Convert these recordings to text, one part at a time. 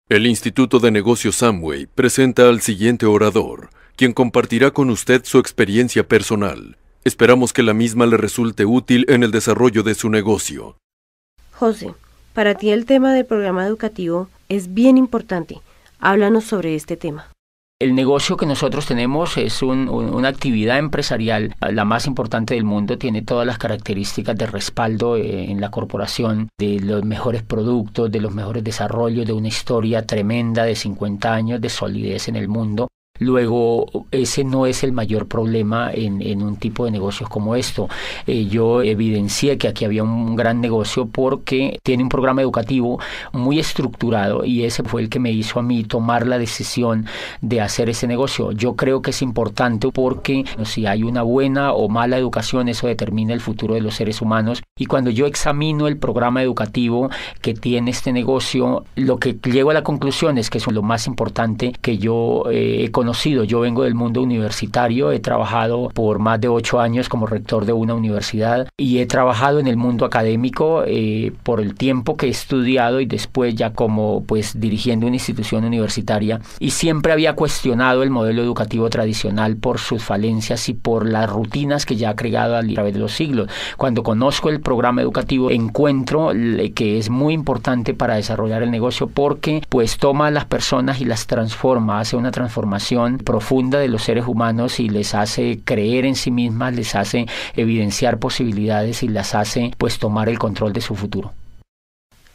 El Instituto de Negocios Amway presenta al siguiente orador, quien compartirá con usted su experiencia personal. Esperamos que la misma le resulte útil en el desarrollo de su negocio. José, para ti el tema del programa educativo es bien importante. Háblanos sobre este tema. El negocio que nosotros tenemos es una actividad empresarial, la más importante del mundo, tiene todas las características de respaldo en la corporación, de los mejores productos, de los mejores desarrollos, de una historia tremenda de 50 años de solidez en el mundo. Luego, ese no es el mayor problema en un tipo de negocios como esto. Yo evidencié que aquí había un gran negocio porque tiene un programa educativo muy estructurado y ese fue el que me hizo a mí tomar la decisión de hacer ese negocio. Yo creo que es importante porque si hay una buena o mala educación, eso determina el futuro de los seres humanos. Y cuando yo examino el programa educativo que tiene este negocio, lo que llego a la conclusión es que es lo más importante que yo he conocido. Yo vengo del mundo universitario, he trabajado por más de 8 años como rector de una universidad y he trabajado en el mundo académico por el tiempo que he estudiado y después ya como dirigiendo una institución universitaria, y siempre había cuestionado el modelo educativo tradicional por sus falencias y por las rutinas que ya ha creado a través de los siglos. Cuando conozco el programa educativo encuentro que es muy importante para desarrollar el negocio porque toma a las personas y las transforma, hace una transformación profunda de los seres humanos y les hace creer en sí mismas, les hace evidenciar posibilidades y las hace tomar el control de su futuro.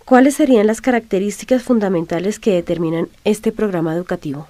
¿Cuáles serían las características fundamentales que determinan este programa educativo?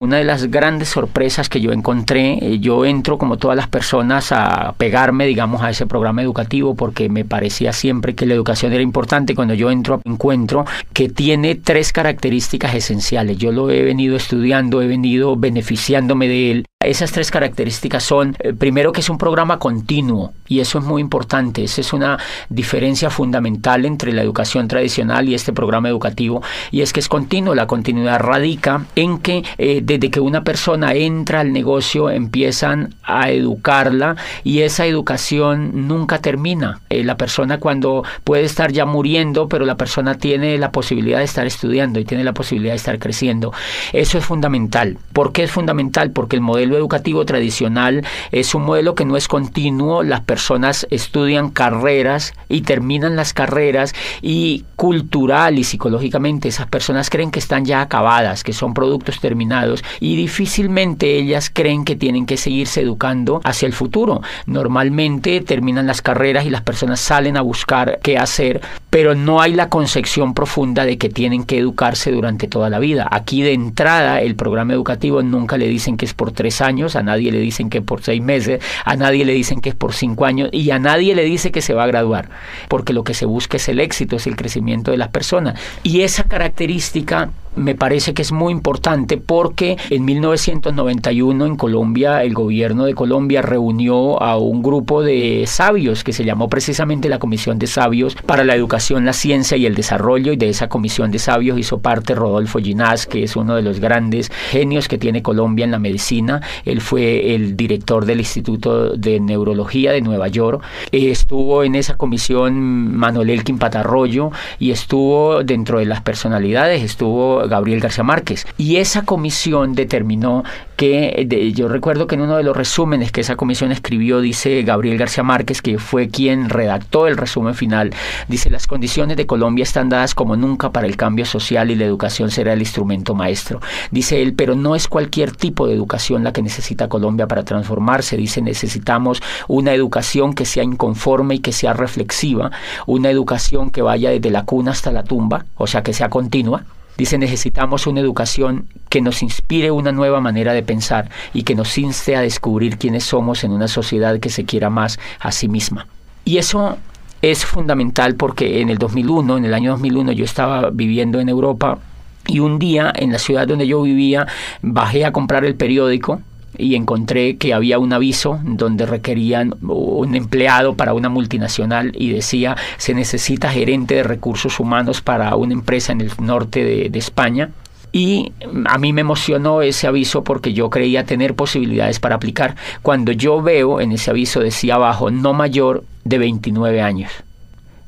Una de las grandes sorpresas que yo encontré, yo entro como todas las personas a pegarme, digamos, a ese programa educativo porque me parecía siempre que la educación era importante. Cuando yo encuentro que tiene 3 características esenciales. Yo lo he venido estudiando, he venido beneficiándome de él. Esas 3 características son, primero, que es un programa continuo, y eso es muy importante. Esa es una diferencia fundamental entre la educación tradicional y este programa educativo, y es que es continuo. La continuidad radica en que desde que una persona entra al negocio empiezan a educarla y esa educación nunca termina. La persona cuando puede estar ya muriendo, pero la persona tiene la posibilidad de estar estudiando y tiene la posibilidad de estar creciendo. Eso es fundamental. ¿Por qué es fundamental? Porque el modelo educativo tradicional es un modelo que no es continuo. Las personas estudian carreras y terminan las carreras, y cultural y psicológicamente esas personas creen que están ya acabadas, que son productos terminados, y difícilmente ellas creen que tienen que seguirse educando hacia el futuro. Normalmente terminan las carreras y las personas salen a buscar qué hacer, pero no hay la concepción profunda de que tienen que educarse durante toda la vida. Aquí de entrada el programa educativo nunca le dicen que es por 3 años, a nadie le dicen que es por 6 meses, a nadie le dicen que es por 5 años y a nadie le dice que se va a graduar, porque lo que se busca es el éxito, es el crecimiento de las personas. Y esa característica me parece que es muy importante porque en 1991 en Colombia, el gobierno de Colombia reunió a un grupo de sabios que se llamó precisamente la Comisión de Sabios para la Educación, la Ciencia y el Desarrollo, y de esa Comisión de Sabios hizo parte Rodolfo Ginás, que es uno de los grandes genios que tiene Colombia en la medicina. Él fue el director del Instituto de Neurología de Nueva York. Estuvo en esa comisión Manuel Elkin Patarroyo, y estuvo dentro de las personalidades, estuvo Gabriel García Márquez, y esa comisión determinó que, yo recuerdo que en uno de los resúmenes que esa comisión escribió, dice Gabriel García Márquez, que fue quien redactó el resumen final, dice: las condiciones de Colombia están dadas como nunca para el cambio social y la educación será el instrumento maestro. Dice él, pero no es cualquier tipo de educación la que necesita Colombia para transformarse. Dice, necesitamos una educación que sea inconforme y que sea reflexiva, una educación que vaya desde la cuna hasta la tumba, o sea, que sea continua. Dice, necesitamos una educación que nos inspire una nueva manera de pensar y que nos inste a descubrir quiénes somos en una sociedad que se quiera más a sí misma. Y eso es fundamental porque en el año 2001, yo estaba viviendo en Europa, y un día en la ciudad donde yo vivía bajé a comprar el periódico y encontré que había un aviso donde requerían un empleado para una multinacional y decía: se necesita gerente de recursos humanos para una empresa en el norte de España. Y a mí me emocionó ese aviso porque yo creía tener posibilidades para aplicar. Cuando yo veo en ese aviso decía abajo: no mayor de 29 años.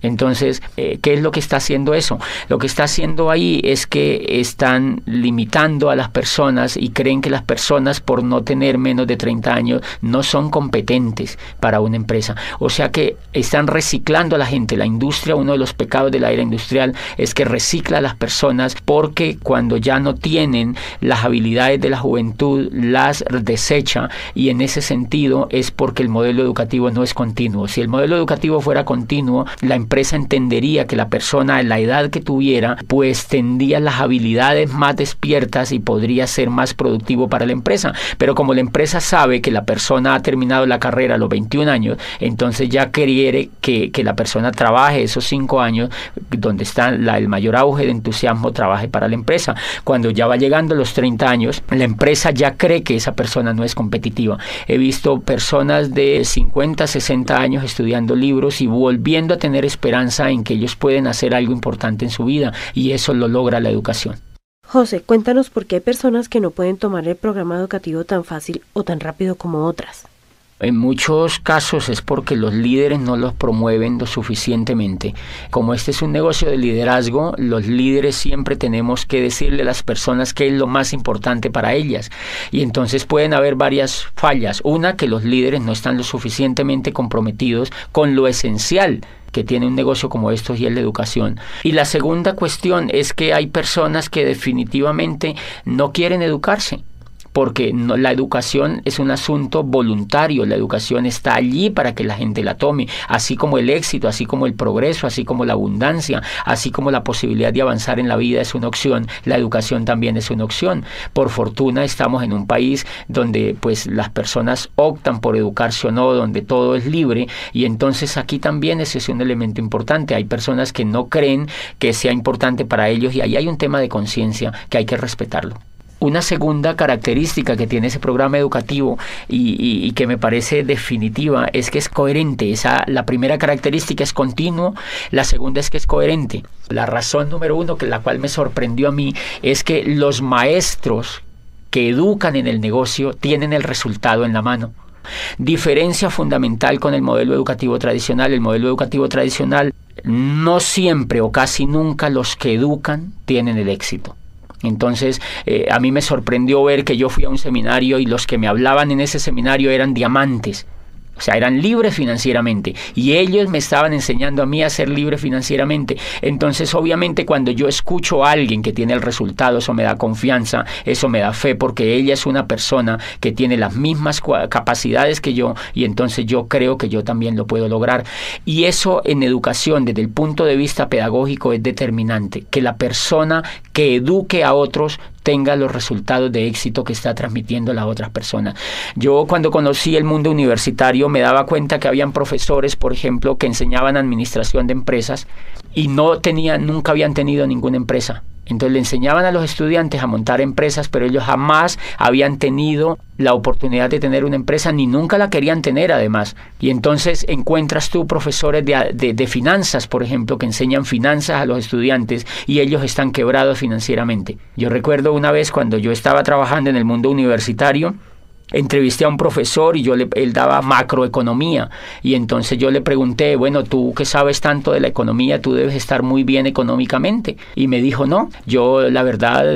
Entonces, ¿qué es lo que está haciendo eso? Lo que está haciendo ahí es que están limitando a las personas y creen que las personas, por no tener menos de 30 años, no son competentes para una empresa. O sea que están reciclando a la gente. La industria, uno de los pecados de la era industrial es que recicla a las personas, porque cuando ya no tienen las habilidades de la juventud, las desecha, y en ese sentido es porque el modelo educativo no es continuo. Si el modelo educativo fuera continuo, la empresa entendería que la persona en la edad que tuviera pues tendría las habilidades más despiertas y podría ser más productivo para la empresa. Pero como la empresa sabe que la persona ha terminado la carrera a los 21 años, entonces ya quiere que la persona trabaje esos 5 años donde está el mayor auge de entusiasmo, trabaje para la empresa. Cuando ya va llegando a los 30 años, la empresa ya cree que esa persona no es competitiva. He visto personas de 50, 60 años estudiando libros y volviendo a tener esperanza en que ellos pueden hacer algo importante en su vida, y eso lo logra la educación. José, cuéntanos por qué hay personas que no pueden tomar el programa educativo tan fácil o tan rápido como otras. En muchos casos es porque los líderes no los promueven lo suficientemente. Como este es un negocio de liderazgo, los líderes siempre tenemos que decirle a las personas qué es lo más importante para ellas. Y entonces pueden haber varias fallas. Una, que los líderes no están lo suficientemente comprometidos con lo esencial que tiene un negocio como estos, y es la educación. Y la segunda cuestión es que hay personas que definitivamente no quieren educarse, porque la educación es un asunto voluntario. La educación está allí para que la gente la tome, así como el éxito, así como el progreso, así como la abundancia, así como la posibilidad de avanzar en la vida es una opción, la educación también es una opción. Por fortuna estamos en un país donde pues las personas optan por educarse o no, donde todo es libre, y entonces aquí también ese es un elemento importante. Hay personas que no creen que sea importante para ellos, y ahí hay un tema de conciencia que hay que respetarlo. Una segunda característica que tiene ese programa educativo y que me parece definitiva es que es coherente. La primera característica es continuo, la segunda es que es coherente. La razón número uno, la cual me sorprendió a mí, es que los maestros que educan en el negocio tienen el resultado en la mano. Diferencia fundamental con el modelo educativo tradicional. El modelo educativo tradicional, no siempre o casi nunca los que educan tienen el éxito. Entonces, a mí me sorprendió ver que yo fui a un seminario y los que me hablaban en ese seminario eran diamantes. O sea, eran libres financieramente, y ellos me estaban enseñando a mí a ser libre financieramente. Entonces, obviamente, cuando yo escucho a alguien que tiene el resultado, eso me da confianza, eso me da fe, porque ella es una persona que tiene las mismas capacidades que yo, y entonces yo creo que yo también lo puedo lograr. Y eso en educación, desde el punto de vista pedagógico, es determinante, que la persona que eduque a otros tenga los resultados de éxito que está transmitiendo las otras personas. Yo, cuando conocí el mundo universitario, me daba cuenta que habían profesores, por ejemplo, que enseñaban administración de empresas y nunca habían tenido ninguna empresa. Entonces le enseñaban a los estudiantes a montar empresas, pero ellos jamás habían tenido la oportunidad de tener una empresa, ni nunca la querían tener además. Y entonces encuentras tú profesores de finanzas, por ejemplo, que enseñan finanzas a los estudiantes y ellos están quebrados financieramente. Yo recuerdo una vez cuando yo estaba trabajando en el mundo universitario, entrevisté a un profesor y él daba macroeconomía, y entonces yo le pregunté, bueno, tú que sabes tanto de la economía, tú debes estar muy bien económicamente, y me dijo, no, yo la verdad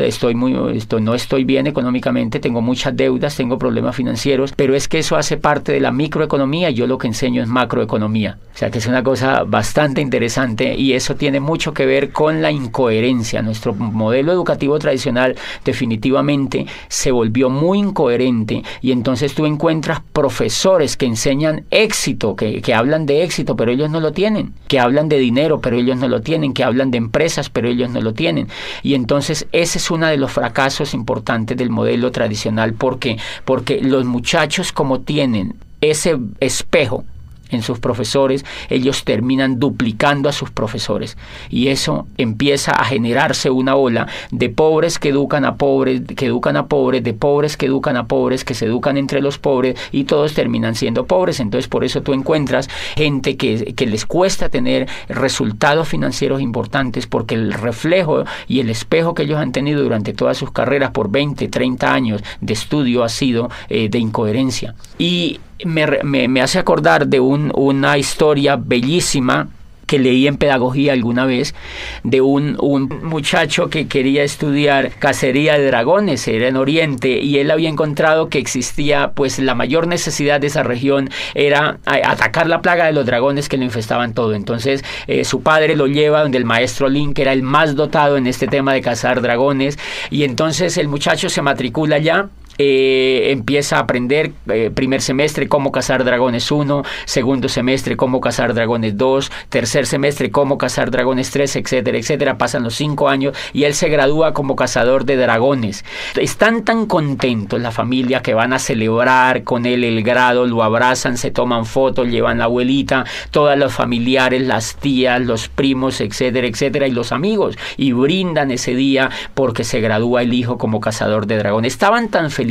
no estoy bien económicamente, tengo muchas deudas, tengo problemas financieros, pero es que eso hace parte de la microeconomía y yo lo que enseño es macroeconomía. O sea que es una cosa bastante interesante, y eso tiene mucho que ver con la incoherencia. Nuestro modelo educativo tradicional definitivamente se volvió muy incoherente, y entonces tú encuentras profesores que enseñan éxito, que hablan de éxito, pero ellos no lo tienen, que hablan de dinero, pero ellos no lo tienen, que hablan de empresas, pero ellos no lo tienen. Y entonces ese es uno de los fracasos importantes del modelo tradicional. ¿Por qué? Porque los muchachos, como tienen ese espejo en sus profesores, ellos terminan duplicando a sus profesores, y eso empieza a generarse una ola de pobres que educan a pobres, que educan a pobres, de pobres que educan a pobres, que se educan entre los pobres, y todos terminan siendo pobres. Entonces por eso tú encuentras gente que les cuesta tener resultados financieros importantes, porque el reflejo y el espejo que ellos han tenido durante todas sus carreras por 20, 30 años de estudio ha sido de incoherencia. Y me hace acordar de una historia bellísima que leí en pedagogía alguna vez de un muchacho que quería estudiar cacería de dragones, era en Oriente, y él había encontrado que existía, pues la mayor necesidad de esa región era atacar la plaga de los dragones que lo infestaban todo. Entonces su padre lo lleva donde el maestro Lin, que era el más dotado en este tema de cazar dragones, y entonces el muchacho se matricula allá. Empieza a aprender primer semestre cómo cazar dragones 1, segundo semestre cómo cazar dragones 2, tercer semestre cómo cazar dragones 3, etcétera, etcétera. Pasan los 5 años y él se gradúa como cazador de dragones. Están tan contentos la familia que van a celebrar con él el grado, lo abrazan, se toman fotos, llevan la abuelita, todos los familiares, las tías, los primos, etcétera, etcétera, y los amigos, y brindan ese día porque se gradúa el hijo como cazador de dragones. Estaban tan felices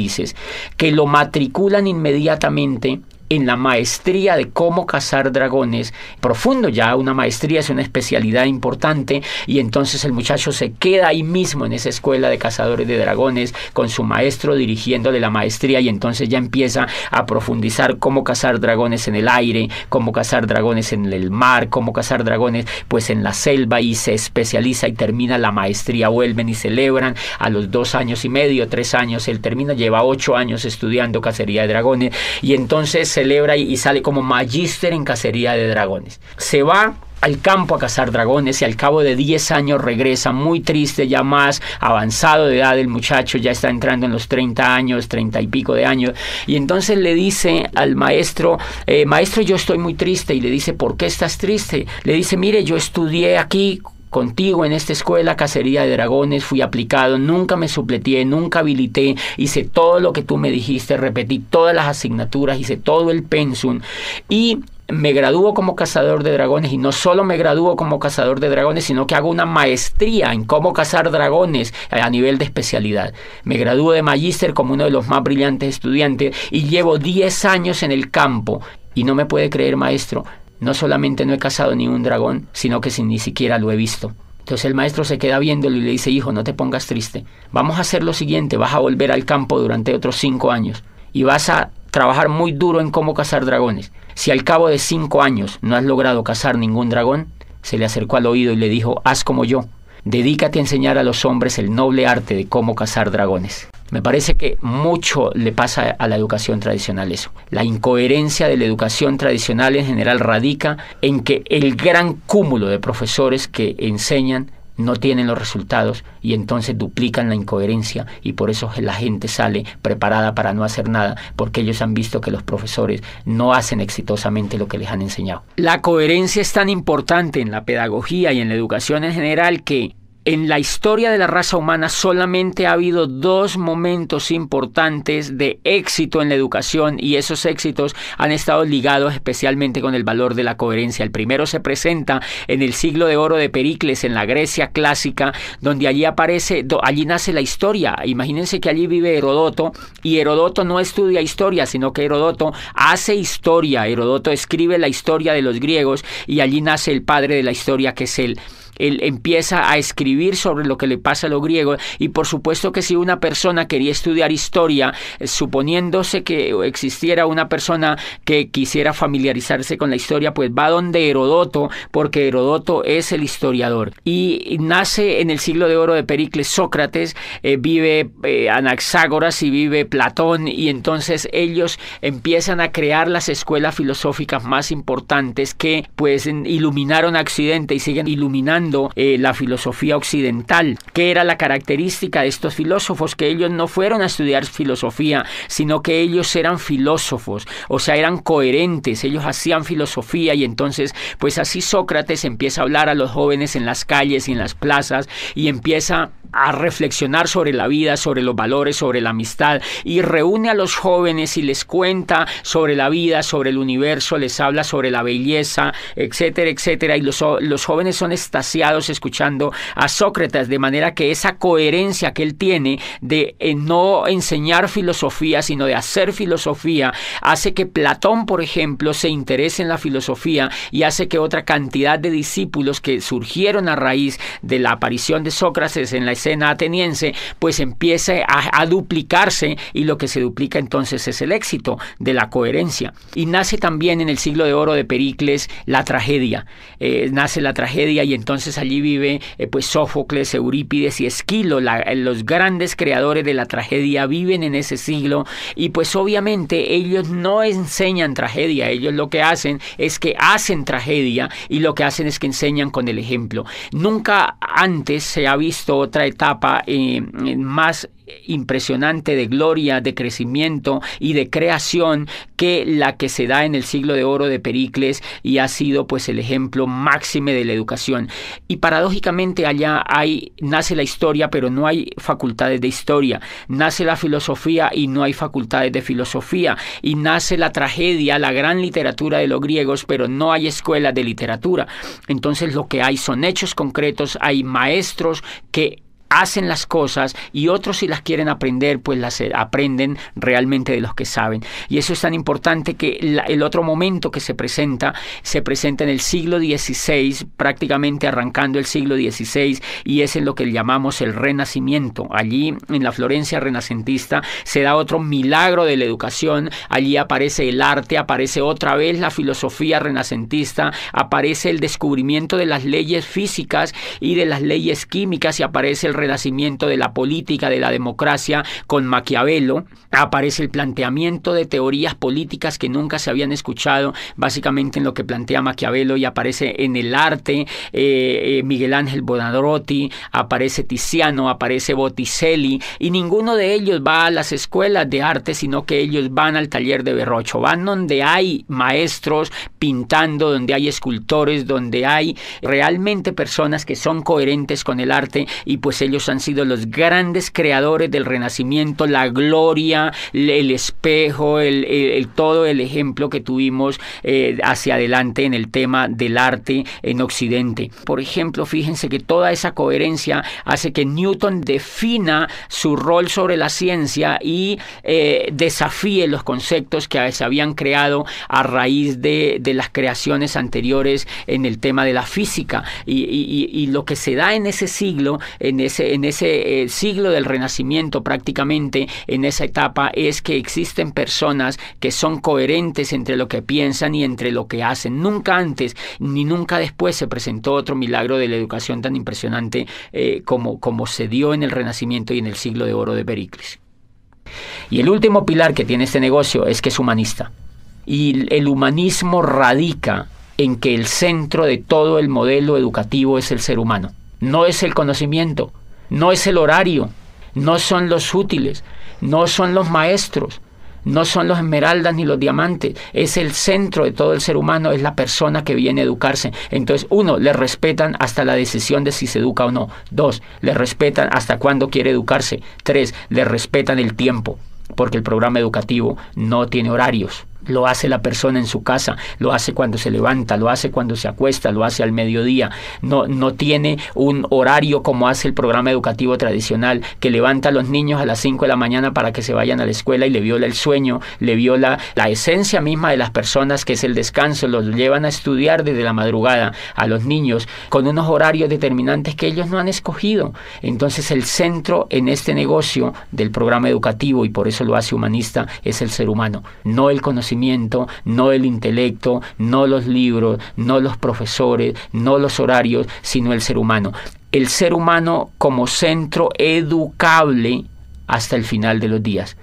que lo matriculan inmediatamente en la maestría de cómo cazar dragones, profundo ya, una maestría es una especialidad importante, y entonces el muchacho se queda ahí mismo en esa escuela de cazadores de dragones con su maestro dirigiéndole la maestría, y entonces ya empieza a profundizar cómo cazar dragones en el aire, cómo cazar dragones en el mar, cómo cazar dragones pues en la selva, y se especializa y termina la maestría. Vuelven y celebran a los 2 años y medio, 3 años, él termina, lleva 8 años estudiando cacería de dragones, y entonces celebra y sale como magíster en cacería de dragones. Se va al campo a cazar dragones y al cabo de 10 años regresa muy triste, ya más avanzado de edad el muchacho, ya está entrando en los 30 años, 30 y pico de años, y entonces le dice al maestro, maestro, yo estoy muy triste. Y le dice, ¿por qué estás triste? Le dice, mire, yo estudié aquí contigo en esta escuela cacería de dragones, fui aplicado, nunca me supleteé, nunca habilité, hice todo lo que tú me dijiste, repetí todas las asignaturas, hice todo el pensum, y me gradúo como cazador de dragones, y no solo me gradúo como cazador de dragones, sino que hago una maestría en cómo cazar dragones a nivel de especialidad. Me gradúo de magíster como uno de los más brillantes estudiantes, y llevo 10 años en el campo, y no me puede creer, maestro, no solamente no he cazado ni un dragón, sino que ni siquiera lo he visto. Entonces el maestro se queda viéndolo y le dice, hijo, no te pongas triste. Vamos a hacer lo siguiente, vas a volver al campo durante otros 5 años y vas a trabajar muy duro en cómo cazar dragones. Si al cabo de 5 años no has logrado cazar ningún dragón, se le acercó al oído y le dijo, haz como yo. Dedícate a enseñar a los hombres el noble arte de cómo cazar dragones. Me parece que mucho le pasa a la educación tradicional eso. La incoherencia de la educación tradicional en general radica en que el gran cúmulo de profesores que enseñan no tienen los resultados, y entonces duplican la incoherencia, y por eso la gente sale preparada para no hacer nada, porque ellos han visto que los profesores no hacen exitosamente lo que les han enseñado. La coherencia es tan importante en la pedagogía y en la educación en general que en la historia de la raza humana solamente ha habido 2 momentos importantes de éxito en la educación, y esos éxitos han estado ligados especialmente con el valor de la coherencia. El primero se presenta en el siglo de oro de Pericles, en la Grecia clásica, donde allí nace la historia. Imagínense que allí vive Herodoto, y Herodoto no estudia historia, sino que Herodoto hace historia. Herodoto escribe la historia de los griegos, y allí nace el padre de la historia, que es él. Él empieza a escribir sobre lo que le pasa a los griegos, y por supuesto que si una persona quería estudiar historia, suponiéndose que existiera una persona que quisiera familiarizarse con la historia, pues va donde Herodoto, porque Herodoto es el historiador. Y nace en el siglo de oro de Pericles Sócrates, vive Anaxágoras y vive Platón, y entonces ellos empiezan a crear las escuelas filosóficas más importantes que pues iluminaron a Occidente y siguen iluminando la filosofía occidental. ¿Qué era la característica de estos filósofos? Que ellos no fueron a estudiar filosofía, sino que ellos eran filósofos, o sea, eran coherentes, ellos hacían filosofía, y entonces pues así Sócrates empieza a hablar a los jóvenes en las calles y en las plazas, y empieza a reflexionar sobre la vida, sobre los valores, sobre la amistad, y reúne a los jóvenes y les cuenta sobre la vida, sobre el universo, les habla sobre la belleza, etcétera, etcétera, y los jóvenes son extasiados extasiados escuchando a Sócrates, de manera que esa coherencia que él tiene de no enseñar filosofía, sino de hacer filosofía, hace que Platón, por ejemplo, se interese en la filosofía y hace que otra cantidad de discípulos que surgieron a raíz de la aparición de Sócrates en la escena ateniense, pues empiece a duplicarse, y lo que se duplica entonces es el éxito de la coherencia. Y nace también en el siglo de oro de Pericles la tragedia. Nace la tragedia y entonces allí vive pues Sófocles, Eurípides y Esquilo, los grandes creadores de la tragedia viven en ese siglo, y pues obviamente ellos no enseñan tragedia, ellos lo que hacen es que hacen tragedia, y lo que hacen es que enseñan con el ejemplo. Nunca antes se ha visto otra etapa más impresionante de gloria, de crecimiento y de creación que la que se da en el siglo de oro de Pericles, y ha sido pues el ejemplo máxime de la educación. Y paradójicamente allá nace la historia, pero no hay facultades de historia, nace la filosofía y no hay facultades de filosofía, y nace la tragedia, la gran literatura de los griegos, pero no hay escuelas de literatura. Entonces lo que hay son hechos concretos, hay maestros que hacen las cosas, y otros, si las quieren aprender, pues las aprenden realmente de los que saben. Y eso es tan importante que el otro momento que se presenta en el siglo XVI, prácticamente arrancando el siglo XVI, y es en lo que llamamos el Renacimiento. Allí, en la Florencia renacentista, se da otro milagro de la educación. Allí aparece el arte, aparece otra vez la filosofía renacentista, aparece el descubrimiento de las leyes físicas y de las leyes químicas, y aparece el renacimiento de la política, de la democracia con Maquiavelo. Aparece el planteamiento de teorías políticas que nunca se habían escuchado, básicamente en lo que plantea Maquiavelo, y aparece en el arte Miguel Ángel Buonarroti, aparece Tiziano, aparece Botticelli, y ninguno de ellos va a las escuelas de arte, sino que ellos van al taller de Verrocchio, van donde hay maestros pintando, donde hay escultores, donde hay realmente personas que son coherentes con el arte, y pues ellos han sido los grandes creadores del Renacimiento, la gloria, el espejo, todo el ejemplo que tuvimos hacia adelante en el tema del arte en Occidente. Por ejemplo, fíjense que toda esa coherencia hace que Newton defina su rol sobre la ciencia y desafíe los conceptos que se habían creado a raíz de las creaciones anteriores en el tema de la física. Y lo que se da en ese siglo, en ese siglo del Renacimiento, prácticamente en esa etapa, es que existen personas que son coherentes entre lo que piensan y entre lo que hacen. Nunca antes ni nunca después se presentó otro milagro de la educación tan impresionante como se dio en el Renacimiento y en el siglo de oro de Pericles. Y el último pilar que tiene este negocio es que es humanista. Y el humanismo radica en que el centro de todo el modelo educativo es el ser humano. No es el conocimiento, no es el horario, no son los útiles, no son los maestros, no son los esmeraldas ni los diamantes. Es el centro de todo el ser humano, es la persona que viene a educarse. Entonces, 1, le respetan hasta la decisión de si se educa o no. 2, le respetan hasta cuándo quiere educarse. 3, le respetan el tiempo, porque el programa educativo no tiene horarios. Lo hace la persona en su casa, lo hace cuando se levanta, lo hace cuando se acuesta, lo hace al mediodía. No tiene un horario como hace el programa educativo tradicional, que levanta a los niños a las 5 de la mañana para que se vayan a la escuela y le viola el sueño, le viola la esencia misma de las personas, que es el descanso. Los llevan a estudiar desde la madrugada a los niños con unos horarios determinantes que ellos no han escogido. Entonces el centro en este negocio del programa educativo, y por eso lo hace humanista, es el ser humano, no el conocimiento, no el intelecto, no los libros, no los profesores, no los horarios, sino el ser humano. El ser humano como centro educable hasta el final de los días.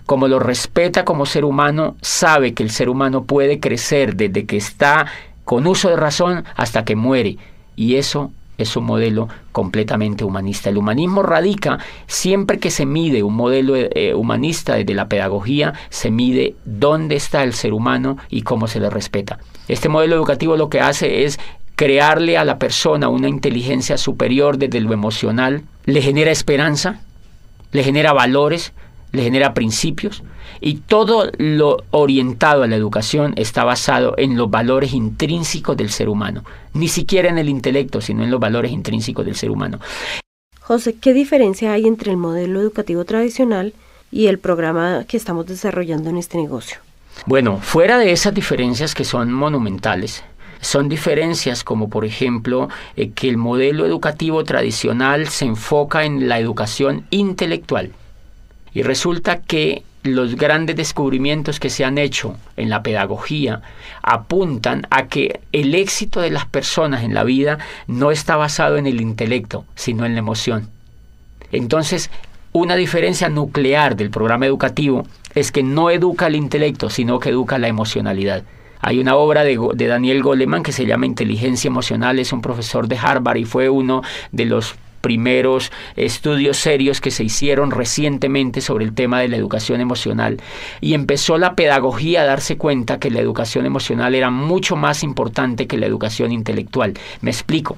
Como lo respeta como ser humano, sabe que el ser humano puede crecer desde que está con uso de razón hasta que muere. Y eso es un modelo completamente humanista. El humanismo radica, siempre que se mide un modelo humanista desde la pedagogía, se mide dónde está el ser humano y cómo se le respeta. Este modelo educativo lo que hace es crearle a la persona una inteligencia superior desde lo emocional, le genera esperanza, le genera valores, le genera principios, y todo lo orientado a la educación está basado en los valores intrínsecos del ser humano, ni siquiera en el intelecto, sino en los valores intrínsecos del ser humano. José, ¿qué diferencia hay entre el modelo educativo tradicional y el programa que estamos desarrollando en este negocio? Bueno, fuera de esas diferencias que son monumentales, son diferencias como, por ejemplo, que el modelo educativo tradicional se enfoca en la educación intelectual. Y resulta que los grandes descubrimientos que se han hecho en la pedagogía apuntan a que el éxito de las personas en la vida no está basado en el intelecto, sino en la emoción. Entonces, una diferencia nuclear del programa educativo es que no educa el intelecto, sino que educa la emocionalidad. Hay una obra de Daniel Goleman que se llama Inteligencia Emocional, es un profesor de Harvard y fue uno de los primeros estudios serios que se hicieron recientemente sobre el tema de la educación emocional, y empezó la pedagogía a darse cuenta que la educación emocional era mucho más importante que la educación intelectual. Me explico.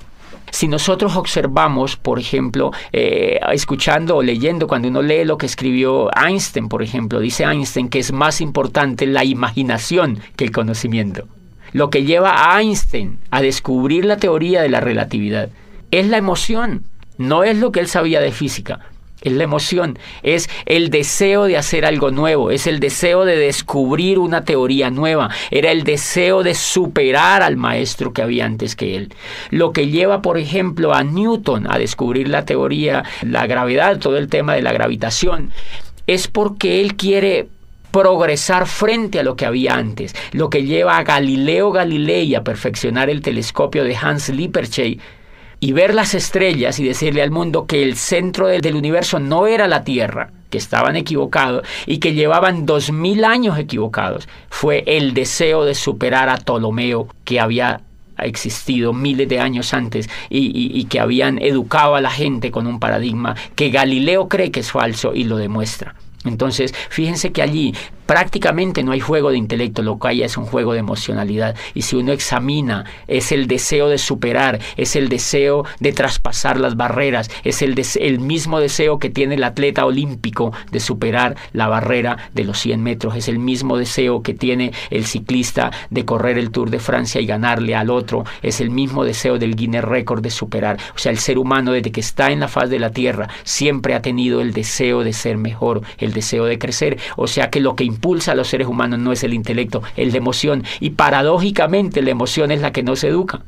Si nosotros observamos, por ejemplo, escuchando o leyendo, cuando uno lee lo que escribió Einstein, por ejemplo, dice Einstein que es más importante la imaginación que el conocimiento. Lo que lleva a Einstein a descubrir la teoría de la relatividad es la emoción, no es lo que él sabía de física. Es la emoción, es el deseo de hacer algo nuevo, es el deseo de descubrir una teoría nueva, era el deseo de superar al maestro que había antes que él. Lo que lleva, por ejemplo, a Newton a descubrir la teoría, la gravedad, todo el tema de la gravitación, es porque él quiere progresar frente a lo que había antes. Lo que lleva a Galileo Galilei a perfeccionar el telescopio de Hans Lippershey y ver las estrellas y decirle al mundo que el centro del universo no era la Tierra, que estaban equivocados y que llevaban 2000 años equivocados, fue el deseo de superar a Ptolomeo, que había existido miles de años antes y que habían educado a la gente con un paradigma que Galileo cree que es falso y lo demuestra. Entonces, fíjense que allí prácticamente no hay juego de intelecto, lo que hay es un juego de emocionalidad. Y si uno examina, es el deseo de superar, es el deseo de traspasar las barreras, es el mismo deseo que tiene el atleta olímpico de superar la barrera de los 100 metros, es el mismo deseo que tiene el ciclista de correr el Tour de Francia y ganarle al otro, es el mismo deseo del Guinness Record de superar. O sea, el ser humano desde que está en la faz de la tierra siempre ha tenido el deseo de ser mejor, el deseo de crecer. O sea que lo que impulsa a los seres humanos no es el intelecto, es la emoción. Y paradójicamente la emoción es la que no se educa.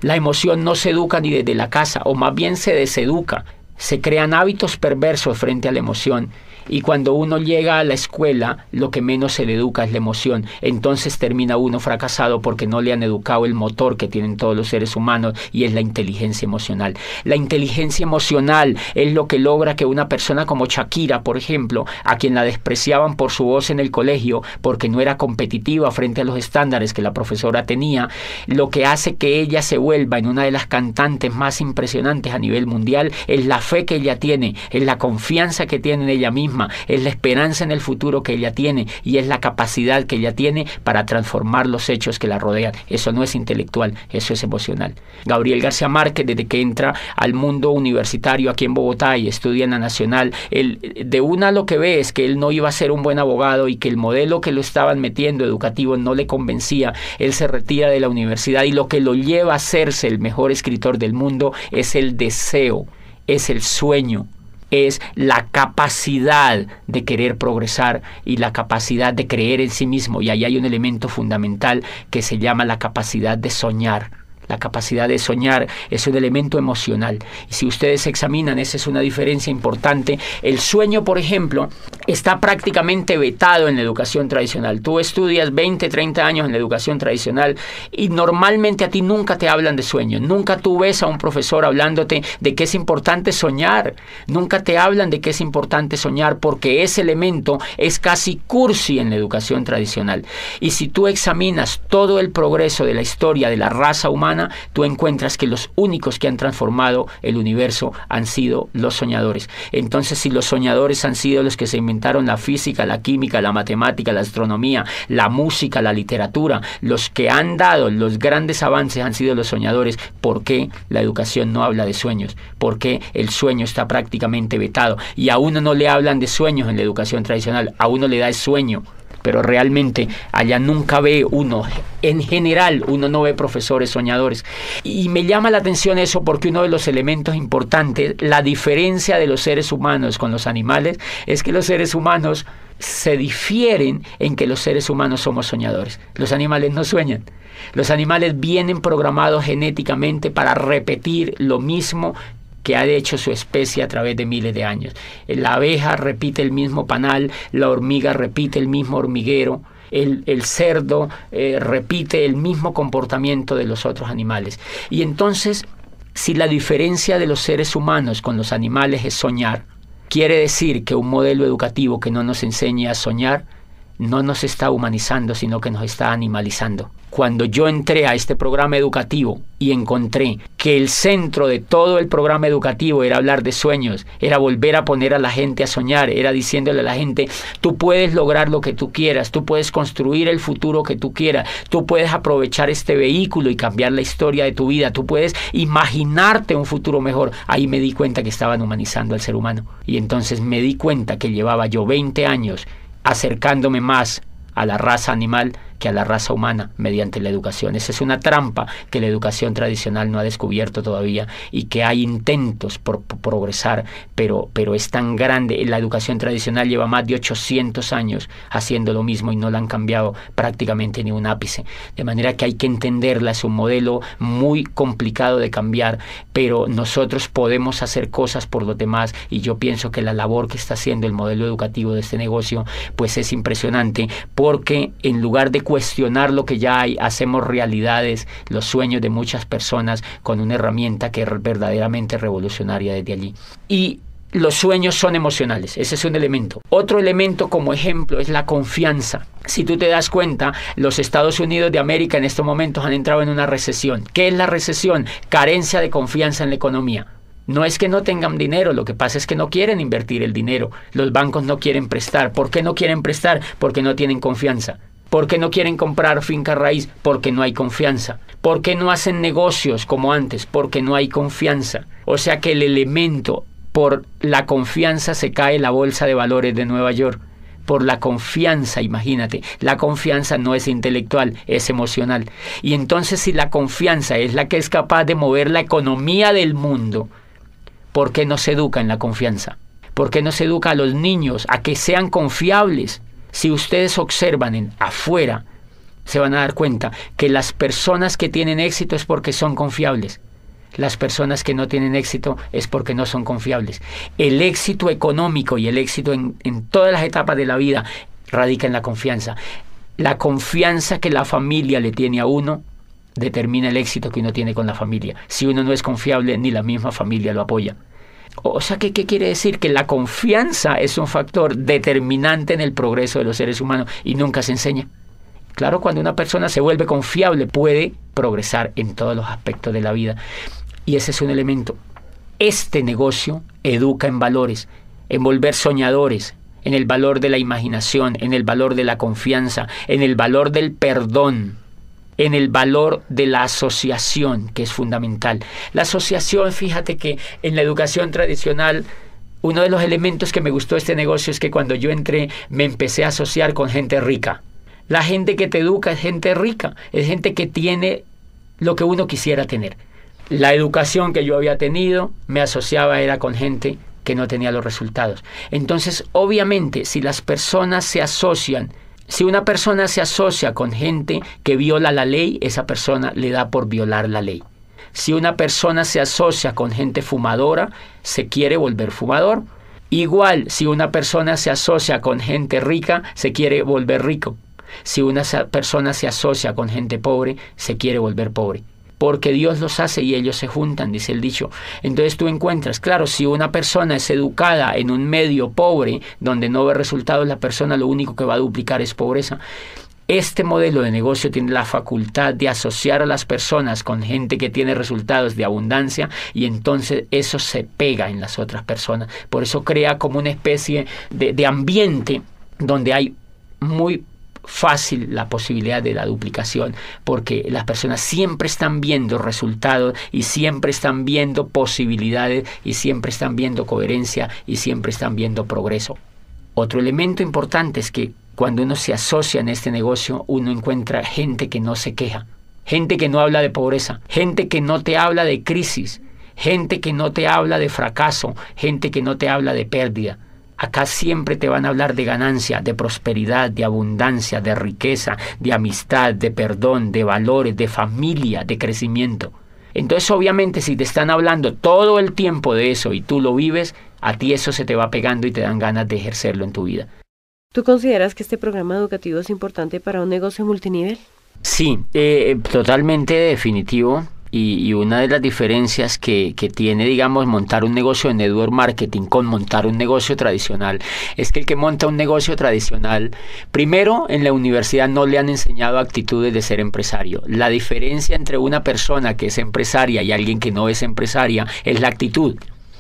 La emoción no se educa ni desde la casa, o más bien se deseduca. Se crean hábitos perversos frente a la emoción. Y cuando uno llega a la escuela, lo que menos se le educa es la emoción. Entonces termina uno fracasado porque no le han educado el motor que tienen todos los seres humanos, y es la inteligencia emocional. La inteligencia emocional es lo que logra que una persona como Shakira, por ejemplo, a quien la despreciaban por su voz en el colegio, porque no era competitiva frente a los estándares que la profesora tenía, lo que hace que ella se vuelva en una de las cantantes más impresionantes a nivel mundial es la fe que ella tiene, es la confianza que tiene en ella misma, es la esperanza en el futuro que ella tiene, y es la capacidad que ella tiene para transformar los hechos que la rodean. Eso no es intelectual, eso es emocional. Gabriel García Márquez, desde que entra al mundo universitario aquí en Bogotá y estudia en la Nacional, de una lo que ve es que él no iba a ser un buen abogado y que el modelo que lo estaban metiendo educativo no le convencía. Él se retira de la universidad y lo que lo lleva a hacerse el mejor escritor del mundo es el deseo, es el sueño, es la capacidad de querer progresar y la capacidad de creer en sí mismo. Y ahí hay un elemento fundamental que se llama la capacidad de soñar. La capacidad de soñar es un elemento emocional. Y si ustedes examinan, esa es una diferencia importante. El sueño, por ejemplo, está prácticamente vetado en la educación tradicional. Tú estudias 20, 30 años en la educación tradicional y normalmente a ti nunca te hablan de sueño. Nunca tú ves a un profesor hablándote de que es importante soñar. Nunca te hablan de que es importante soñar, porque ese elemento es casi cursi en la educación tradicional. Y si tú examinas todo el progreso de la historia de la raza humana, humana, tú encuentras que los únicos que han transformado el universo han sido los soñadores. Entonces, si los soñadores han sido los que se inventaron la física, la química, la matemática, la astronomía, la música, la literatura, los que han dado los grandes avances han sido los soñadores, ¿por qué la educación no habla de sueños? ¿Por qué el sueño está prácticamente vetado? Y a uno no le hablan de sueños en la educación tradicional, a uno le da el sueño. Pero realmente allá nunca ve uno, en general uno no ve profesores soñadores. Y me llama la atención eso porque uno de los elementos importantes, la diferencia de los seres humanos con los animales, es que los seres humanos se difieren en que los seres humanos somos soñadores. Los animales no sueñan. Los animales vienen programados genéticamente para repetir lo mismo que ha hecho su especie a través de miles de años. La abeja repite el mismo panal, la hormiga repite el mismo hormiguero, el cerdo repite el mismo comportamiento de los otros animales. Y entonces, si la diferencia de los seres humanos con los animales es soñar, quiere decir que un modelo educativo que no nos enseñe a soñar no nos está humanizando, sino que nos está animalizando. Cuando yo entré a este programa educativo y encontré que el centro de todo el programa educativo era hablar de sueños, era volver a poner a la gente a soñar, era diciéndole a la gente, tú puedes lograr lo que tú quieras, tú puedes construir el futuro que tú quieras, tú puedes aprovechar este vehículo y cambiar la historia de tu vida, tú puedes imaginarte un futuro mejor. Ahí me di cuenta que estaban humanizando al ser humano. Y entonces me di cuenta que llevaba yo 20 años acercándome más a la raza animal que a la raza humana mediante la educación. Esa es una trampa que la educación tradicional no ha descubierto todavía y que hay intentos por progresar, pero es tan grande. La educación tradicional lleva más de 800 años haciendo lo mismo y no la han cambiado prácticamente ni un ápice. De manera que hay que entenderla, es un modelo muy complicado de cambiar, pero nosotros podemos hacer cosas por los demás y yo pienso que la labor que está haciendo el modelo educativo de este negocio pues es impresionante, porque en lugar de cuestionar lo que ya hay, hacemos realidades los sueños de muchas personas con una herramienta que es verdaderamente revolucionaria desde allí. Y los sueños son emocionales, ese es un elemento. Otro elemento como ejemplo es la confianza. Si tú te das cuenta, los Estados Unidos de América en estos momentos han entrado en una recesión. ¿Qué es la recesión? Carencia de confianza en la economía. No es que no tengan dinero, lo que pasa es que no quieren invertir el dinero. Los bancos no quieren prestar. ¿Por qué no quieren prestar? Porque no tienen confianza. ¿Por qué no quieren comprar finca raíz? Porque no hay confianza. ¿Por qué no hacen negocios como antes? Porque no hay confianza. O sea que el elemento, por la confianza se cae la bolsa de valores de Nueva York. Por la confianza, imagínate, la confianza no es intelectual, es emocional. Y entonces si la confianza es la que es capaz de mover la economía del mundo, ¿por qué no se educa en la confianza? ¿Por qué no se educa a los niños a que sean confiables? Si ustedes observan afuera, se van a dar cuenta que las personas que tienen éxito es porque son confiables. Las personas que no tienen éxito es porque no son confiables. El éxito económico y el éxito en todas las etapas de la vida radica en la confianza. La confianza que la familia le tiene a uno determina el éxito que uno tiene con la familia. Si uno no es confiable, ni la misma familia lo apoya. O sea, ¿qué quiere decir? Que la confianza es un factor determinante en el progreso de los seres humanos y nunca se enseña. Claro, cuando una persona se vuelve confiable, puede progresar en todos los aspectos de la vida. Y ese es un elemento. Este negocio educa en valores, en volver soñadores, en el valor de la imaginación, en el valor de la confianza, en el valor del perdón, en el valor de la asociación, que es fundamental. La asociación, fíjate que en la educación tradicional, uno de los elementos que me gustó de este negocio es que cuando yo entré me empecé a asociar con gente rica. La gente que te educa es gente rica, es gente que tiene lo que uno quisiera tener. La educación que yo había tenido me asociaba era con gente que no tenía los resultados. Entonces, obviamente, si las personas se asocian, si una persona se asocia con gente que viola la ley, esa persona le da por violar la ley. Si una persona se asocia con gente fumadora, se quiere volver fumador. Igual, si una persona se asocia con gente rica, se quiere volver rico. Si una persona se asocia con gente pobre, se quiere volver pobre. Porque Dios los hace y ellos se juntan, dice el dicho. Entonces tú encuentras, claro, si una persona es educada en un medio pobre, donde no ve resultados, la persona lo único que va a duplicar es pobreza. Este modelo de negocio tiene la facultad de asociar a las personas con gente que tiene resultados de abundancia y entonces eso se pega en las otras personas. Por eso crea como una especie de ambiente donde hay muy fácil la posibilidad de la duplicación, porque las personas siempre están viendo resultados y siempre están viendo posibilidades y siempre están viendo coherencia y siempre están viendo progreso. Otro elemento importante es que cuando uno se asocia en este negocio, uno encuentra gente que no se queja, gente que no habla de pobreza, gente que no te habla de crisis, gente que no te habla de fracaso, gente que no te habla de pérdida. Acá siempre te van a hablar de ganancia, de prosperidad, de abundancia, de riqueza, de amistad, de perdón, de valores, de familia, de crecimiento. Entonces, obviamente, si te están hablando todo el tiempo de eso y tú lo vives, a ti eso se te va pegando y te dan ganas de ejercerlo en tu vida. ¿Tú consideras que este programa educativo es importante para un negocio multinivel? Sí, totalmente definitivo. Y una de las diferencias que tiene, digamos, montar un negocio de network marketing con montar un negocio tradicional es que el que monta un negocio tradicional, primero, en la universidad no le han enseñado actitudes de ser empresario. La diferencia entre una persona que es empresaria y alguien que no es empresaria es la actitud.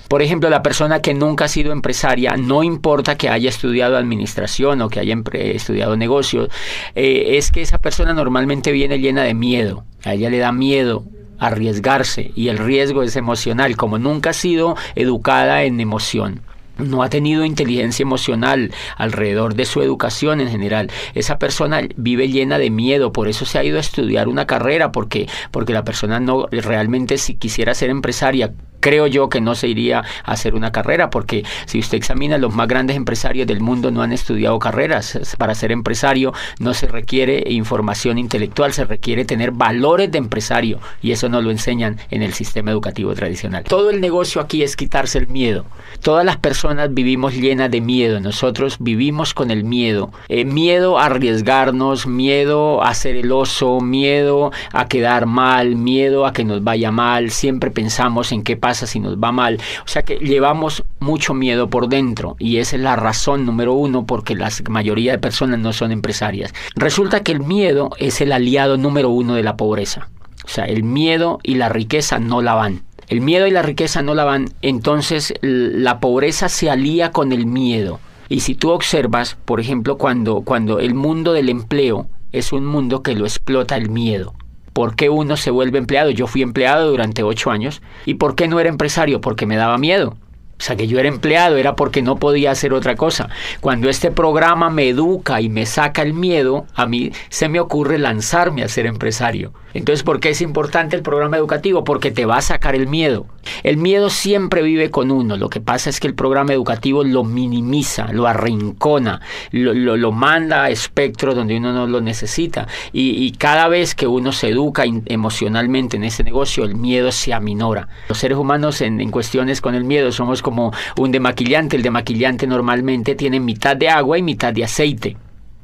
Por ejemplo, la persona que nunca ha sido empresaria, no importa que haya estudiado administración o que haya estudiado negocios, es que esa persona normalmente viene llena de miedo. A ella le da miedo arriesgarse y el riesgo es emocional. Como nunca ha sido educada en emoción, no ha tenido inteligencia emocional alrededor de su educación en general, esa persona vive llena de miedo. Por eso se ha ido a estudiar una carrera, porque la persona no realmente, si quisiera ser empresaria, creo yo que no se iría a hacer una carrera, porque si usted examina, los más grandes empresarios del mundo no han estudiado carreras. Para ser empresario no se requiere información intelectual, se requiere tener valores de empresario, y eso no lo enseñan en el sistema educativo tradicional. Todo el negocio aquí es quitarse el miedo. Todas las personas vivimos llenas de miedo, nosotros vivimos con el miedo. Miedo a arriesgarnos, miedo a ser el oso, miedo a quedar mal, miedo a que nos vaya mal, siempre pensamos en qué pasa si nos va mal. O sea que llevamos mucho miedo por dentro, y esa es la razón número uno porque la mayoría de personas no son empresarias. Resulta que el miedo es el aliado número uno de la pobreza. O sea, el miedo y la riqueza no la van. El miedo y la riqueza no la van, entonces la pobreza se alía con el miedo. Y si tú observas, por ejemplo, cuando el mundo del empleo es un mundo que lo explota el miedo. ¿Por qué uno se vuelve empleado? Yo fui empleado durante 8 años. ¿Y por qué no era empresario? Porque me daba miedo. O sea, que yo era empleado era porque no podía hacer otra cosa. Cuando este programa me educa y me saca el miedo, a mí se me ocurre lanzarme a ser empresario. Entonces, ¿por qué es importante el programa educativo? Porque te va a sacar el miedo. El miedo siempre vive con uno. Lo que pasa es que el programa educativo lo minimiza, lo arrincona, lo manda a espectros donde uno no lo necesita. Y cada vez que uno se educa emocionalmente en ese negocio, el miedo se aminora. Los seres humanos en cuestiones con el miedo somos como un demaquillante. El demaquillante normalmente tiene mitad de agua y mitad de aceite.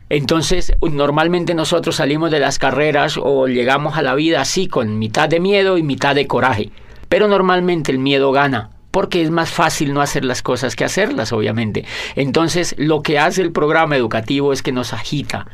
Entonces, normalmente nosotros salimos de las carreras o llegamos a la vida así, con mitad de miedo y mitad de coraje. Pero normalmente el miedo gana, porque es más fácil no hacer las cosas que hacerlas, obviamente. Entonces, lo que hace el programa educativo es que nos agita.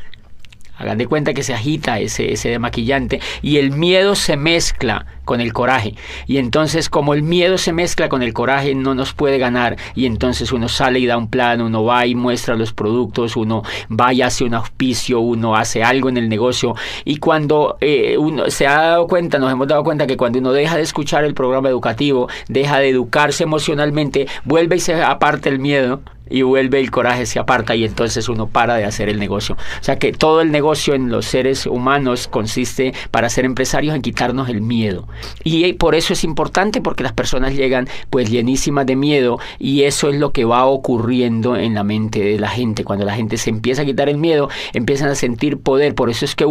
Hagan de cuenta que se agita ese demaquillante y el miedo se mezcla con el coraje. Y entonces, como el miedo se mezcla con el coraje, no nos puede ganar. Y entonces uno sale y da un plan, uno va y muestra los productos, uno va y hace un auspicio, uno hace algo en el negocio. Y cuando uno se ha dado cuenta, nos hemos dado cuenta que cuando uno deja de escuchar el programa educativo, deja de educarse emocionalmente, vuelve y se aparta el miedo. Y vuelve el coraje, se aparta y entonces uno para de hacer el negocio. O sea que todo el negocio en los seres humanos consiste, para ser empresarios, en quitarnos el miedo. Y por eso es importante, porque las personas llegan pues llenísimas de miedo, y eso es lo que va ocurriendo en la mente de la gente. Cuando la gente se empieza a quitar el miedo, empiezan a sentir poder. Por eso es que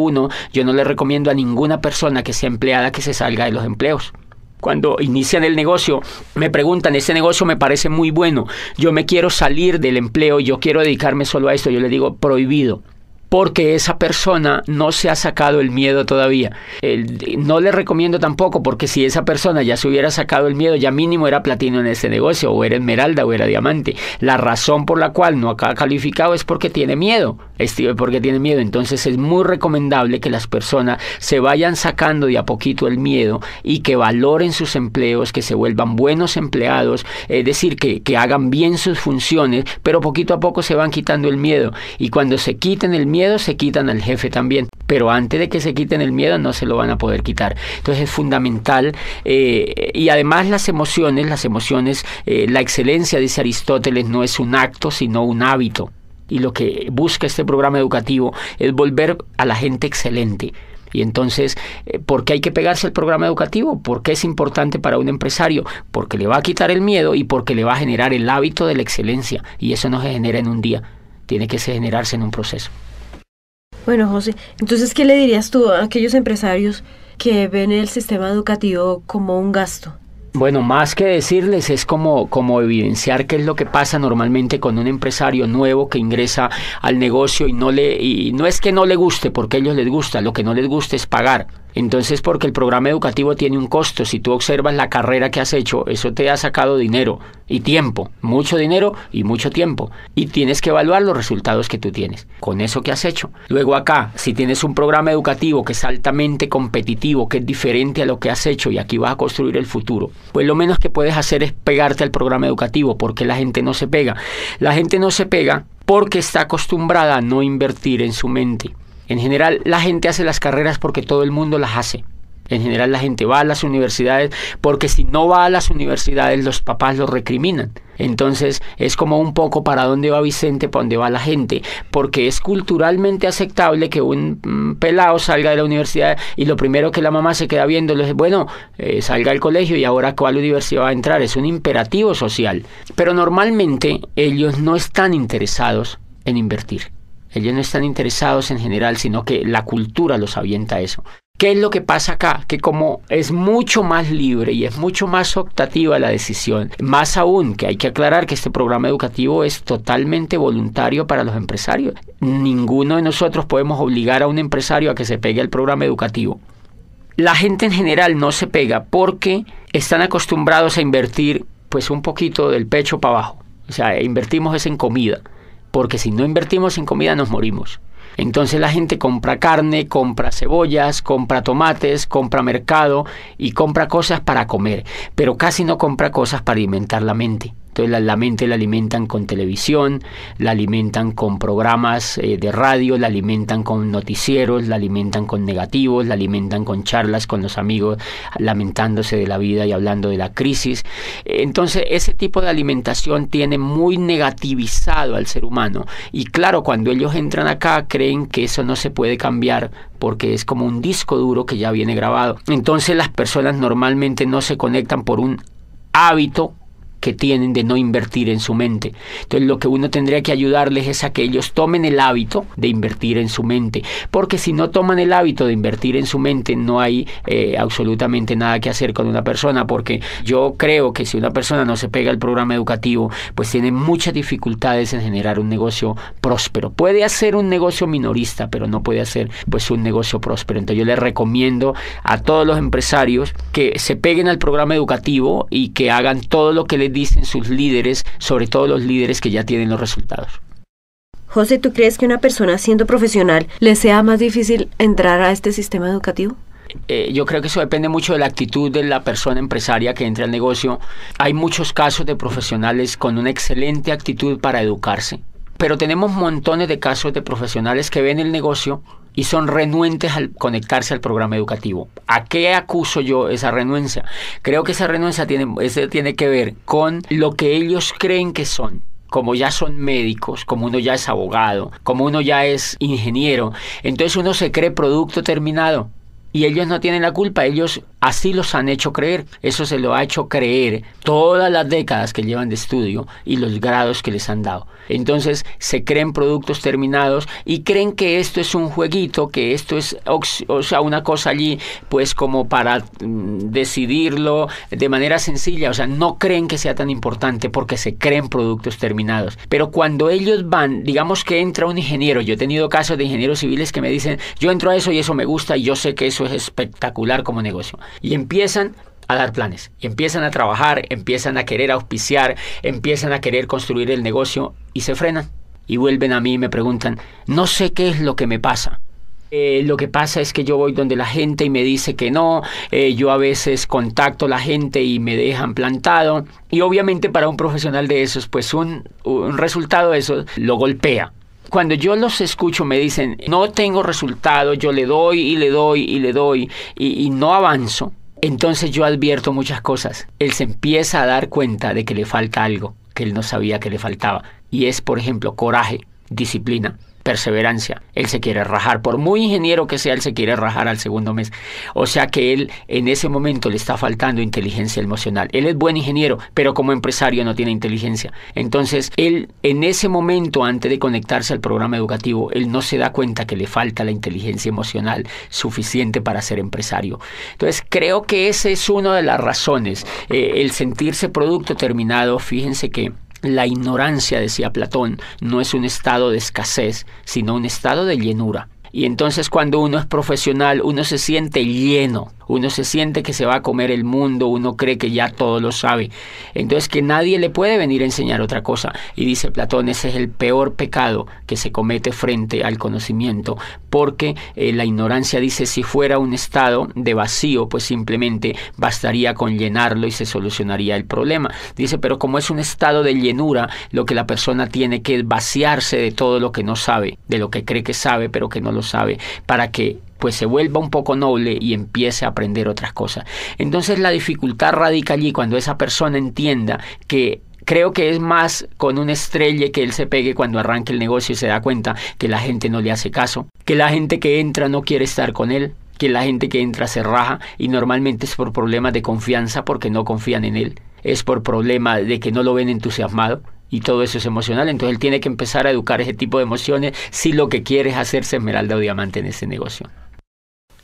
yo no le recomiendo a ninguna persona que sea empleada que se salga de los empleos. Cuando inician el negocio, me preguntan, este negocio me parece muy bueno, yo me quiero salir del empleo, yo quiero dedicarme solo a esto. Yo les digo, prohibido. porque esa persona no se ha sacado el miedo todavía. No le recomiendo tampoco, porque si esa persona ya se hubiera sacado el miedo, ya mínimo era platino en este negocio, o era esmeralda, o era diamante. La razón por la cual no ha calificado es porque tiene miedo. Entonces es muy recomendable que las personas se vayan sacando de a poquito el miedo y que valoren sus empleos, que se vuelvan buenos empleados, es decir, que hagan bien sus funciones, pero poquito a poco se van quitando el miedo. Y cuando se quiten el miedo, se quitan al jefe también, pero antes de que se quiten el miedo no se lo van a poder quitar. Entonces es fundamental, y además las emociones, la excelencia, dice Aristóteles, no es un acto sino un hábito, y lo que busca este programa educativo es volver a la gente excelente. Y entonces, ¿por qué hay que pegarse al programa educativo? ¿Por qué es importante para un empresario? Porque le va a quitar el miedo y porque le va a generar el hábito de la excelencia, y eso no se genera en un día, tiene que generarse en un proceso. Bueno, José, entonces, ¿qué le dirías tú a aquellos empresarios que ven el sistema educativo como un gasto? Bueno, más que decirles, es como evidenciar qué es lo que pasa normalmente con un empresario nuevo que ingresa al negocio y no es que no le guste, porque a ellos les gusta, lo que no les gusta es pagar. Entonces, porque el programa educativo tiene un costo. Si tú observas la carrera que has hecho, eso te ha sacado dinero y tiempo, mucho dinero y mucho tiempo, y tienes que evaluar los resultados que tú tienes con eso que has hecho. Luego acá, si tienes un programa educativo que es altamente competitivo, que es diferente a lo que has hecho, y aquí vas a construir el futuro, pues lo menos que puedes hacer es pegarte al programa educativo. Porque la gente no se pega. La gente no se pega porque está acostumbrada a no invertir en su mente. En general, la gente hace las carreras porque todo el mundo las hace. En general, la gente va a las universidades porque si no va a las universidades, los papás lo recriminan. Entonces, es como un poco para dónde va Vicente, para dónde va la gente, porque es culturalmente aceptable que un pelado salga de la universidad y lo primero que la mamá se queda viendo es, bueno, salga del colegio y ahora ¿cuál universidad va a entrar? Es un imperativo social. Pero normalmente ellos no están interesados en invertir. Ellos no están interesados en general, sino que la cultura los avienta a eso. ¿Qué es lo que pasa acá? Que como es mucho más libre y es mucho más optativa la decisión, más aún que hay que aclarar que este programa educativo es totalmente voluntario para los empresarios. Ninguno de nosotros podemos obligar a un empresario a que se pegue al programa educativo. La gente en general no se pega porque están acostumbrados a invertir pues un poquito del pecho para abajo. O sea, invertimos es en comida. Porque si no invertimos en comida nos morimos. Entonces la gente compra carne, compra cebollas, compra tomates, compra mercado y compra cosas para comer, pero casi no compra cosas para alimentar la mente. Entonces la mente la alimentan con televisión, la alimentan con programas de radio, la alimentan con noticieros, la alimentan con negativos, la alimentan con charlas con los amigos, lamentándose de la vida y hablando de la crisis. Entonces ese tipo de alimentación tiene muy negativizado al ser humano. Y claro, cuando ellos entran acá creen que eso no se puede cambiar porque es como un disco duro que ya viene grabado. Entonces las personas normalmente no se conectan por un hábito que tienen de no invertir en su mente. Entonces lo que uno tendría que ayudarles es a que ellos tomen el hábito de invertir en su mente, porque si no toman el hábito de invertir en su mente no hay absolutamente nada que hacer con una persona, porque yo creo que si una persona no se pega al programa educativo, pues tiene muchas dificultades en generar un negocio próspero. Puede hacer un negocio minorista, pero no puede hacer pues un negocio próspero. Entonces yo les recomiendo a todos los empresarios que se peguen al programa educativo y que hagan todo lo que les dicen sus líderes, sobre todo los líderes que ya tienen los resultados. José, ¿tú crees que una persona siendo profesional le sea más difícil entrar a este sistema educativo? Yo creo que eso depende mucho de la actitud de la persona empresaria que entra al negocio. Hay muchos casos de profesionales con una excelente actitud para educarse, pero tenemos montones de casos de profesionales que ven el negocio y son renuentes al conectarse al programa educativo. ¿A qué acuso yo esa renuencia? Creo que esa renuncia tiene que ver con lo que ellos creen que son. Como ya son médicos, como uno ya es abogado, como uno ya es ingeniero, entonces uno se cree producto terminado. Y ellos no tienen la culpa, ellos Así los han hecho creer. Eso se lo ha hecho creer todas las décadas que llevan de estudio y los grados que les han dado. Entonces se creen productos terminados y creen que esto es un jueguito, que esto es, o sea, una cosa allí pues como para decidirlo de manera sencilla. O sea, no creen que sea tan importante porque se creen productos terminados. Pero cuando ellos van, digamos que entra un ingeniero, yo he tenido casos de ingenieros civiles que me dicen, yo entro a eso y eso me gusta y yo sé que eso es espectacular como negocio. Y empiezan a dar planes, y empiezan a trabajar, empiezan a querer auspiciar, empiezan a querer construir el negocio y se frenan. Y vuelven a mí y me preguntan, no sé qué es lo que me pasa. Lo que pasa es que yo voy donde la gente y me dice que no, yo a veces contacto a la gente y me dejan plantado. Y obviamente para un profesional de esos, pues un resultado de eso lo golpea. Cuando yo los escucho me dicen, no tengo resultado, yo le doy y le doy y le doy y no avanzo. Entonces yo advierto muchas cosas. Él se empieza a dar cuenta de que le falta algo que él no sabía que le faltaba. Y es, por ejemplo, coraje, disciplina, perseverancia. Él se quiere rajar, por muy ingeniero que sea, él se quiere rajar al segundo mes. O sea que él en ese momento le está faltando inteligencia emocional. Él es buen ingeniero, pero como empresario no tiene inteligencia. Entonces él en ese momento, antes de conectarse al programa educativo, él no se da cuenta que le falta la inteligencia emocional suficiente para ser empresario. Entonces creo que esa es una de las razones. El sentirse producto terminado, fíjense que la ignorancia, decía Platón, no es un estado de escasez, sino un estado de llenura. Y entonces cuando uno es profesional, uno se siente lleno, uno se siente que se va a comer el mundo, uno cree que ya todo lo sabe. Entonces que nadie le puede venir a enseñar otra cosa. Y dice Platón, ese es el peor pecado que se comete frente al conocimiento, porque la ignorancia, dice, si fuera un estado de vacío, pues simplemente bastaría con llenarlo y se solucionaría el problema. Dice, pero como es un estado de llenura, lo que la persona tiene que es vaciarse de todo lo que no sabe, de lo que cree que sabe, pero que no lo sabe, para que pues se vuelva un poco noble y empiece a aprender otras cosas. Entonces la dificultad radica allí cuando esa persona entienda que creo que es más con un estrelle que él se pegue cuando arranque el negocio y se da cuenta que la gente no le hace caso, que la gente que entra no quiere estar con él, que la gente que entra se raja y normalmente es por problemas de confianza porque no confían en él, es por problema de que no lo ven entusiasmado. Y todo eso es emocional, entonces él tiene que empezar a educar ese tipo de emociones si lo que quiere es hacerse esmeralda o diamante en ese negocio.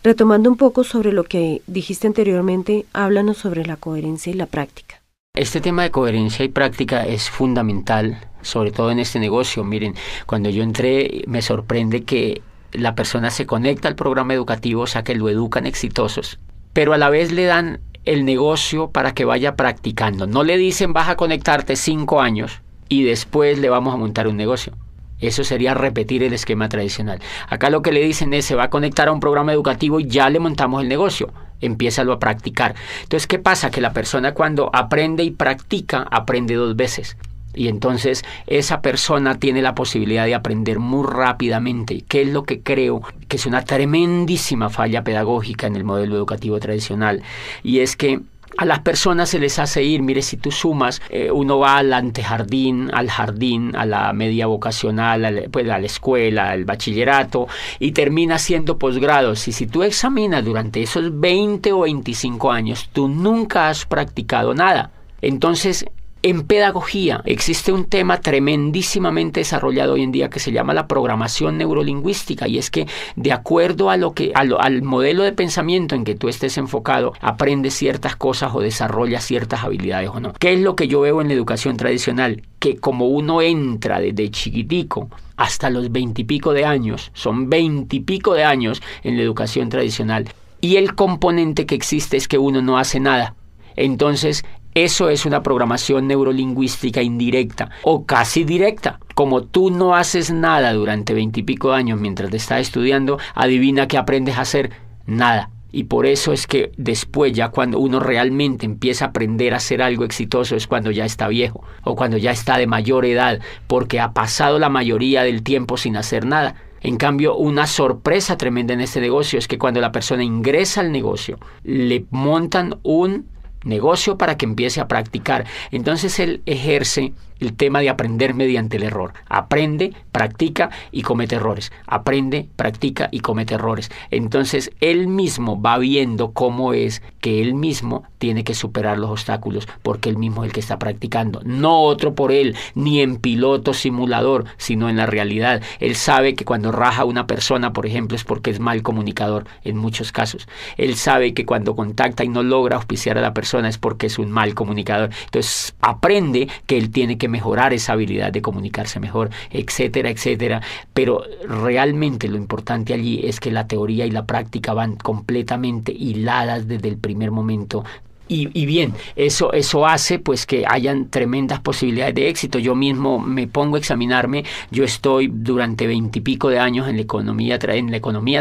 Retomando un poco sobre lo que dijiste anteriormente, háblanos sobre la coherencia y la práctica. Este tema de coherencia y práctica es fundamental, sobre todo en este negocio. Miren, cuando yo entré me sorprende que la persona se conecta al programa educativo, o sea que lo educan exitosos, pero a la vez le dan el negocio para que vaya practicando. No le dicen vas a conectarte 5 años y después le vamos a montar un negocio. Eso sería repetir el esquema tradicional. Acá lo que le dicen es, se va a conectar a un programa educativo y ya le montamos el negocio. Empiézalo a practicar. Entonces, ¿qué pasa? Que la persona cuando aprende y practica, aprende 2 veces. Y entonces esa persona tiene la posibilidad de aprender muy rápidamente, que es lo que creo que es una tremendísima falla pedagógica en el modelo educativo tradicional. Y es que a las personas se les hace ir, mire, si tú sumas, uno va al antejardín, al jardín, a la media vocacional, pues a la escuela, al bachillerato, y termina haciendo posgrados. Y si tú examinas durante esos 20 o 25 años, tú nunca has practicado nada. Entonces, en pedagogía existe un tema tremendísimamente desarrollado hoy en día que se llama la programación neurolingüística, y es que de acuerdo a al modelo de pensamiento en que tú estés enfocado, aprendes ciertas cosas o desarrollas ciertas habilidades o no. ¿Qué es lo que yo veo en la educación tradicional? Que como uno entra desde chiquitico hasta los 20 y pico de años, son 20 y pico de años en la educación tradicional, y el componente que existe es que uno no hace nada. Entonces, eso es una programación neurolingüística indirecta o casi directa. Como tú no haces nada durante 20 y pico de años mientras te estás estudiando, adivina qué aprendes a hacer. Nada. Y por eso es que después, ya cuando uno realmente empieza a aprender a hacer algo exitoso, es cuando ya está viejo o cuando ya está de mayor edad, porque ha pasado la mayoría del tiempo sin hacer nada. En cambio, una sorpresa tremenda en este negocio es que cuando la persona ingresa al negocio, le montan un negocio para que empiece a practicar. Entonces él ejerce el tema de aprender mediante el error. Aprende, practica y comete errores. Aprende, practica y comete errores. Entonces, él mismo va viendo cómo es que él mismo tiene que superar los obstáculos, porque él mismo es el que está practicando. No otro por él, ni en piloto simulador, sino en la realidad. Él sabe que cuando raja una persona, por ejemplo, es porque es mal comunicador, en muchos casos. Él sabe que cuando contacta y no logra auspiciar a la persona es porque es un mal comunicador. Entonces, aprende que él tiene que mejorar esa habilidad de comunicarse mejor, etcétera, etcétera. Pero realmente lo importante allí es que la teoría y la práctica van completamente hiladas desde el primer momento. Y bien, eso hace pues que hayan tremendas posibilidades de éxito. Yo mismo me pongo a examinarme. Yo estoy durante 20 y pico de años en la economía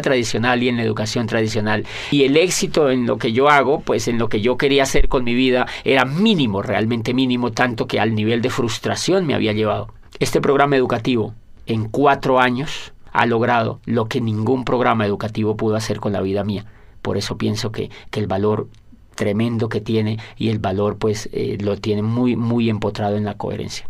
tradicional y en la educación tradicional. Y el éxito en lo que yo hago, pues en lo que yo quería hacer con mi vida, era mínimo, realmente mínimo, tanto que al nivel de frustración me había llevado. Este programa educativo, en 4 años, ha logrado lo que ningún programa educativo pudo hacer con la vida mía. Por eso pienso que el valor tremendo que tiene y el valor pues lo tiene muy, muy empotrado en la coherencia.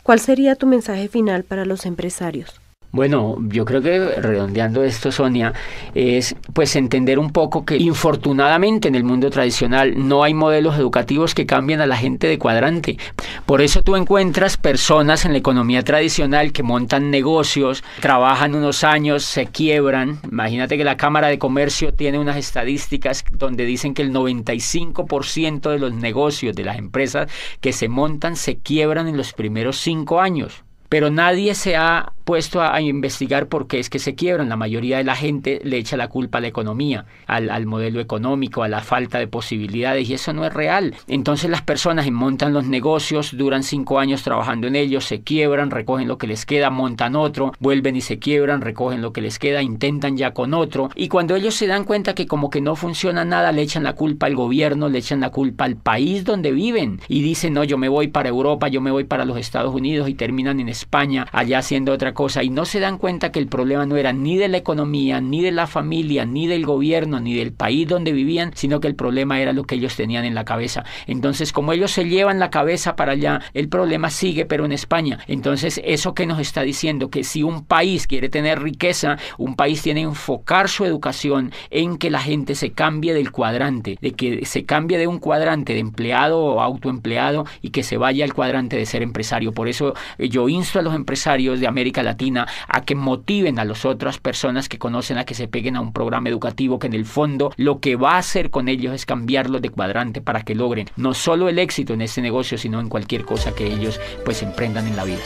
¿Cuál sería tu mensaje final para los empresarios? Bueno, yo creo que redondeando esto, Sonia, es pues entender un poco que infortunadamente en el mundo tradicional no hay modelos educativos que cambien a la gente de cuadrante. Por eso tú encuentras personas en la economía tradicional que montan negocios, trabajan unos años, se quiebran. Imagínate que la Cámara de Comercio tiene unas estadísticas donde dicen que el 95% de los negocios de las empresas que se montan se quiebran en los primeros 5 años. Pero nadie se ha puesto a investigar por qué es que se quiebran. La mayoría de la gente le echa la culpa a la economía, al modelo económico, a la falta de posibilidades, y eso no es real. Entonces las personas montan los negocios, duran 5 años trabajando en ellos, se quiebran, recogen lo que les queda, montan otro, vuelven y se quiebran, recogen lo que les queda, intentan ya con otro, y cuando ellos se dan cuenta que como que no funciona nada, le echan la culpa al gobierno, le echan la culpa al país donde viven, y dicen, no, yo me voy para Europa, yo me voy para los Estados Unidos, y terminan en España, allá haciendo otra cosa, y no se dan cuenta que el problema no era ni de la economía, ni de la familia, ni del gobierno, ni del país donde vivían, sino que el problema era lo que ellos tenían en la cabeza. Entonces, como ellos se llevan la cabeza para allá, el problema sigue, pero en España. Entonces, eso que nos está diciendo, que si un país quiere tener riqueza, un país tiene que enfocar su educación en que la gente se cambie del cuadrante, de que se cambie de un cuadrante de empleado o autoempleado y que se vaya al cuadrante de ser empresario. Por eso yo insto a los empresarios de América Latina a que motiven a las otras personas que conocen a que se peguen a un programa educativo que en el fondo lo que va a hacer con ellos es cambiarlos de cuadrante para que logren no solo el éxito en este negocio, sino en cualquier cosa que ellos pues emprendan en la vida.